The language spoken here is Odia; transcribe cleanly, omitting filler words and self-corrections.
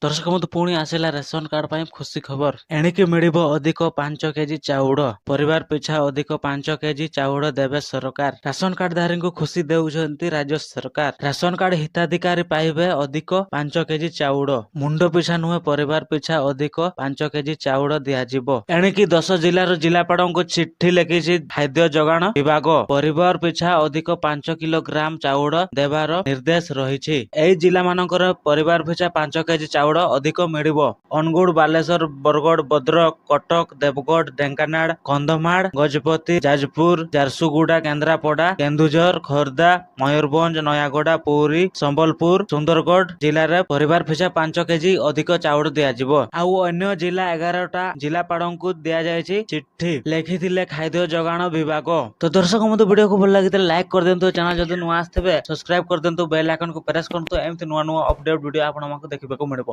ଦର୍ଶକ ବନ୍ଧୁ ପୁଣି ଆସିଲା ରେସନ କାର୍ଡ ପାଇଁ ଖୁସି ଖବର। ଏଣିକି ମିଳିବ ଅଧିକ 5 କେଜି ଚାଉଳ। ପରିବାର ପିଛା ଅଧିକ 5 କେଜି ଚାଉଳ ଦେବେ ସରକାର। ରାସନ କାର୍ଡ ଧାରୀଙ୍କୁ ଖୁସି ଦେଉଛନ୍ତି ରାଜ୍ୟ ସରକାର। ରାସନ କାର୍ଡ ହିତାଧିକାରୀ ପାଇବେ ଅଧିକ 5 କେଜି ଚାଉଳ। ମୁଣ୍ଡ ପିଛା ନୁହେଁ, ପରିବାର ପିଛା ଅଧିକ 5 କେଜି ଚାଉଳ ଦିଆଯିବ। ଏଣିକି 10 ଜିଲ୍ଲାର ଜିଲ୍ଲାପାଳଙ୍କୁ ଚିଠି ଲେଖିଛି ଖାଦ୍ୟ ଯୋଗାଣ ବିଭାଗ। ପରିବାର ପିଛା ଅଧିକ 5 କିଲୋଗ୍ରାମ ଚାଉଳ ଦେବାର ନିର୍ଦ୍ଦେଶ ରହିଛି। ଏହି ଜିଲ୍ଲାମାନଙ୍କର ପରିବାର ପିଛା 5 କେଜି ଚାଉଳ ଅଧିକ ମିଳିବ। ଅନୁଗୁଳ, ବାଲେଶ୍ୱର, ବରଗଡ଼, ଭଦ୍ରକ, କଟକ, ଦେବଗଡ଼, ଢେଙ୍କାନାଳ, କନ୍ଧମାଳ, ଗଜପତି, ଯାଜପୁର, ଝାରସୁଗୁଡ଼ା, କେନ୍ଦ୍ରାପଡ଼ା, କେନ୍ଦୁଝର, ଖୋର୍ଦ୍ଧା, ମୟୂରଭଞ୍ଜ, ନୟାଗଡ଼, ପୁରୀ, ସମ୍ବଲପୁର, ସୁନ୍ଦରଗଡ଼ ଜିଲ୍ଲାରେ ପରିବାର ପିଛା 5 କେଜି ଅଧିକ ଚାଉଳ ଦିଆଯିବ। ଆଉ ଅନ୍ୟ ଜିଲ୍ଲା 11ଟା ଜିଲ୍ଲାପାଳଙ୍କୁ ଦିଆଯାଇଛି ଚିଠି, ଲେଖିଥିଲେ ଖାଦ୍ୟ ଯୋଗାଣ ବିଭାଗ। ତ ଦର୍ଶକ ବନ୍ଧୁ, ଭିଡ଼ିଓକୁ ଭଲ ଲାଗିଥିଲେ ଲାଇକ୍ କରିଦିଅନ୍ତୁ। ଚ୍ୟାନେଲ ଯଦି ନୂଆ ଆସିଥିବେ ସବସ୍କ୍ରାଇବ କରିଦିଅନ୍ତୁ, ବେଲ୍ ଆଇକନକୁ ପ୍ରେସ୍ କରନ୍ତୁ। ଏମିତି ନୂଆ ନୂଆ ଅପଡେଟ୍ ଭିଡ଼ିଓ ଆପଣମାନଙ୍କୁ ଦେଖିବାକୁ ମିଳିବ।